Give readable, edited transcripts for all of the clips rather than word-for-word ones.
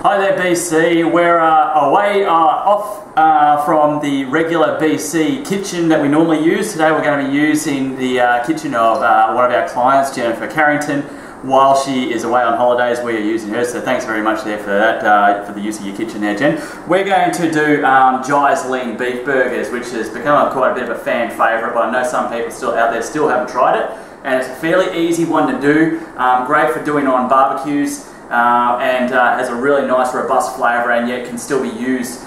Hi there BC, we're away off from the regular BC kitchen that we normally use. Today we're going to be using the kitchen of one of our clients, Jenn Carrington. While she is away on holidays, we are using her, so thanks very much there for that, for the use of your kitchen there, Jenn. We're going to do Ji's lean beef burgers, which has become quite a bit of a fan favourite, but I know some people still out there still haven't tried it. And it's a fairly easy one to do, great for doing on barbecues. And has a really nice robust flavour, and yet can still be used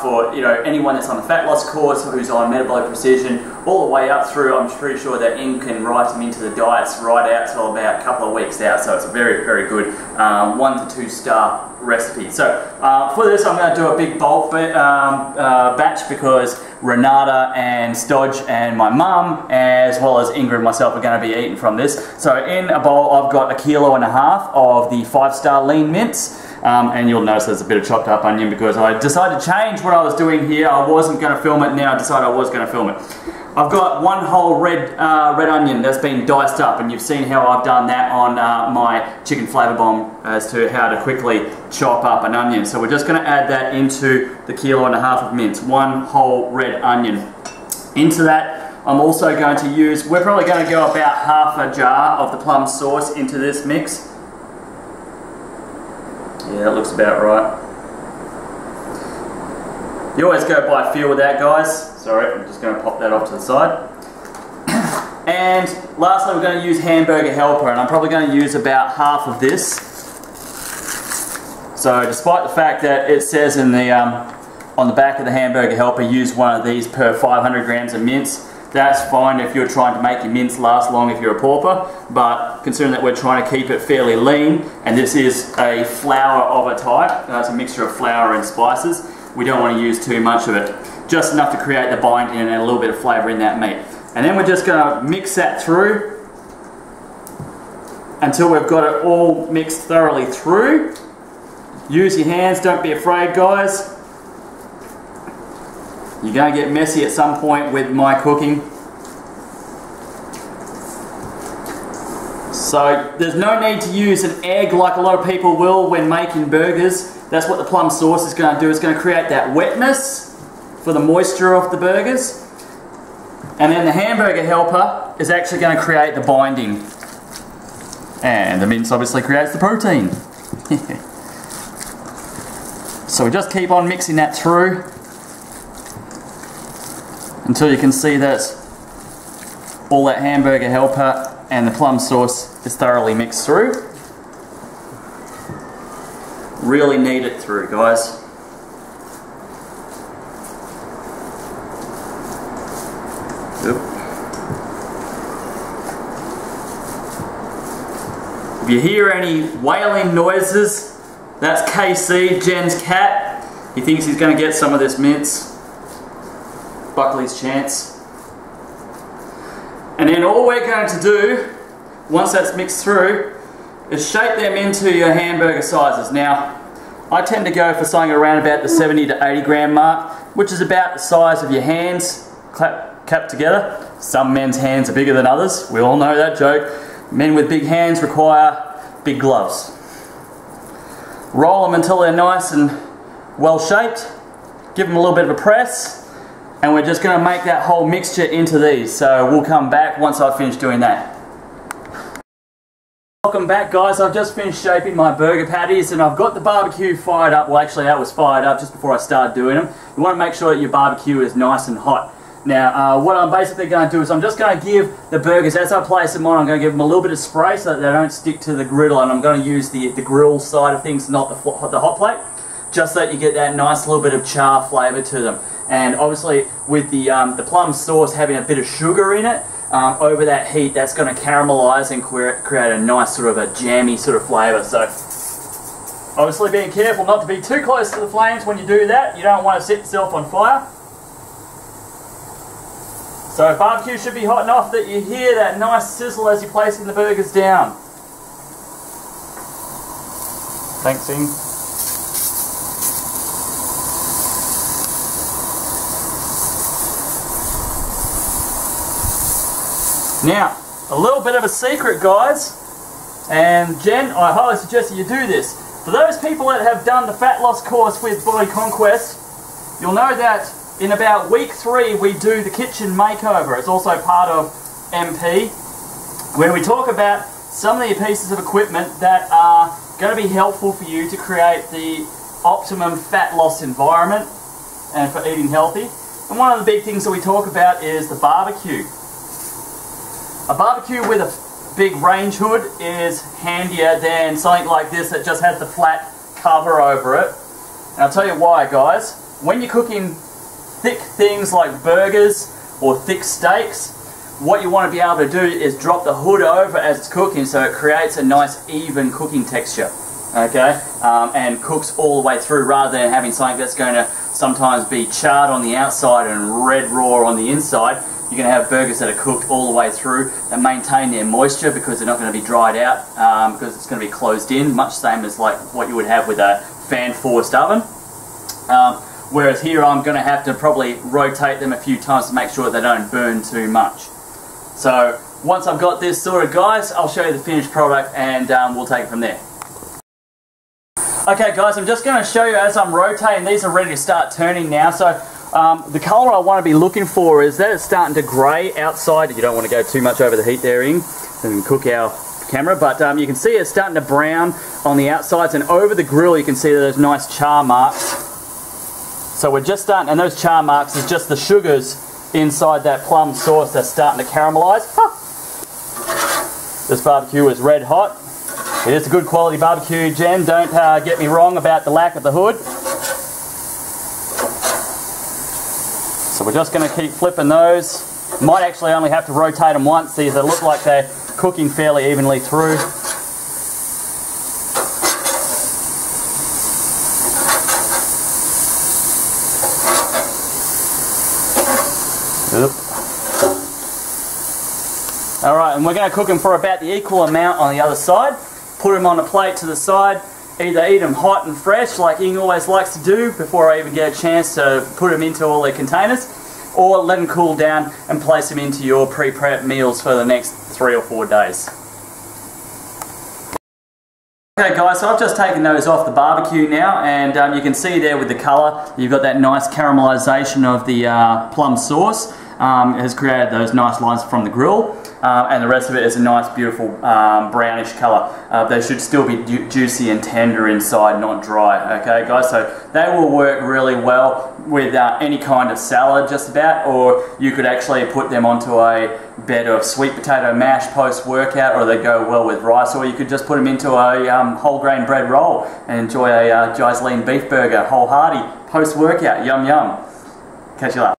for anyone that's on the fat loss course, who's on metabolic precision, all the way up through. I'm pretty sure that can write them into the diets right out till about a couple of weeks out. So it's a very, very good 1 to 2 star recipe. So for this, I'm going to do a big bulk batch because Renata and Stodge and my mum, as well as Ingrid and myself, are going to be eating from this. So in a bowl, I've got 1.5 kilos of the 5-star lean mince. And you'll notice there's a bit of chopped up onion because I decided to change what I was doing here. I wasn't going to film it, now I decided I was going to film it. I've got 1 whole red onion that's been diced up, and you've seen how I've done that on my chicken flavour bomb as to how to quickly chop up an onion. So we're just going to add that into the 1.5 kilos of mince, 1 whole red onion. Into that, I'm also going to use, we're probably going to go about half a jar of the plum sauce into this mix. Yeah, that looks about right. You always go by feel with that, guys. Sorry, I'm just going to pop that off to the side. And lastly, we're going to use hamburger helper, and I'm probably going to use about half of this. So despite the fact that it says in the on the back of the hamburger helper, use one of these per 500 grams of mince, that's fine if you're trying to make your mince last long if you're a pauper, but considering that we're trying to keep it fairly lean, and this is a flour of a type, it's a mixture of flour and spices, we don't want to use too much of it. Just enough to create the binding and a little bit of flavour in that meat. And then we're just going to mix that through until we've got it all mixed thoroughly through. Use your hands, don't be afraid, guys. You're going to get messy at some point with my cooking. So there's no need to use an egg like a lot of people will when making burgers. That's what the plum sauce is going to do. It's going to create that wetness for the moisture of the burgers. And then the hamburger helper is actually going to create the binding. And the mince obviously creates the protein. So we just keep on mixing that through until you can see that all that hamburger helper and the plum sauce is thoroughly mixed through. Really knead it through, guys. If you hear any wailing noises, that's KC, Jen's cat. He thinks he's going to get some of this mince. Buckley's chance. And then all we're going to do, once that's mixed through, is shape them into your hamburger sizes. Now, I tend to go for something around about the 70 to 80 gram mark, which is about the size of your hands capped together. Some men's hands are bigger than others. We all know that joke. Men with big hands require big gloves. Roll them until they're nice and well shaped. Give them a little bit of a press. And we're just going to make that whole mixture into these. So we'll come back once I've finished doing that. Welcome back, guys. I've just finished shaping my burger patties and I've got the barbecue fired up. Well, actually that was fired up just before I started doing them. You want to make sure that your barbecue is nice and hot. Now, what I'm basically going to do is I'm just going to give the burgers, as I place them on, I'm going to give them a little bit of spray so that they don't stick to the griddle, and I'm going to use the grill side of things, not the hot plate, just so that you get that nice little bit of char flavour to them. And obviously with the plum sauce having a bit of sugar in it, over that heat, that's going to caramelise and create a nice sort of a jammy sort of flavour. So obviously being careful not to be too close to the flames when you do that. You don't want to set yourself on fire. So barbecue should be hot enough that you hear that nice sizzle as you're placing the burgers down. Thanks, Ing. Now, a little bit of a secret, guys, and Jen, I highly suggest that you do this. For those people that have done the fat loss course with Body Conquest, you'll know that in about week 3 we do the kitchen makeover. It's also part of MP, where we talk about some of the pieces of equipment that are going to be helpful for you to create the optimum fat loss environment and for eating healthy. And one of the big things that we talk about is the barbecue. A barbecue with a big range hood is handier than something like this that just has the flat cover over it. And I'll tell you why, guys. When you're cooking thick things like burgers or thick steaks, what you want to be able to do is drop the hood over as it's cooking so it creates a nice even cooking texture, okay, and cooks all the way through, rather than having something that's going to sometimes be charred on the outside and red raw on the inside. You're going to have burgers that are cooked all the way through and maintain their moisture because they're not going to be dried out, because it's going to be closed in, much same as like what you would have with a fan forced oven. Whereas here I'm going to have to probably rotate them a few times to make sure they don't burn too much. So once I've got this sorted, guys, I'll show you the finished product and we'll take it from there. Okay guys, I'm just going to show you as I'm rotating. These are ready to start turning now. So the colour I want to be looking for is that it's starting to grey outside. You don't want to go too much over the heat there, Ing, and cook our camera. But you can see it's starting to brown on the outsides, and over the grill you can see those nice char marks. So we're just starting, and those char marks is just the sugars inside that plum sauce that's starting to caramelise. This barbecue is red hot. It is a good quality barbecue, Jen. Don't get me wrong about the lack of the hood. So we're just going to keep flipping those. Might actually only have to rotate them once. These look like they're cooking fairly evenly through. Alright, and we're going to cook them for about the equal amount on the other side. Put them on a plate to the side. Either eat them hot and fresh like Ing always likes to do before I even get a chance to put them into all their containers, or let them cool down and place them into your pre-prep meals for the next 3 or 4 days. Okay guys, so I've just taken those off the barbecue now, and you can see there with the colour, you've got that nice caramelisation of the plum sauce. It has created those nice lines from the grill, and the rest of it is a nice beautiful brownish colour. They should still be juicy and tender inside, not dry. Okay guys, so they will work really well with any kind of salad just about, or you could actually put them onto a bed of sweet potato mash post-workout, or they go well with rice, or you could just put them into a whole grain bread roll and enjoy a Ji's lean beef burger, whole hearty, post-workout, yum yum. Catch you later.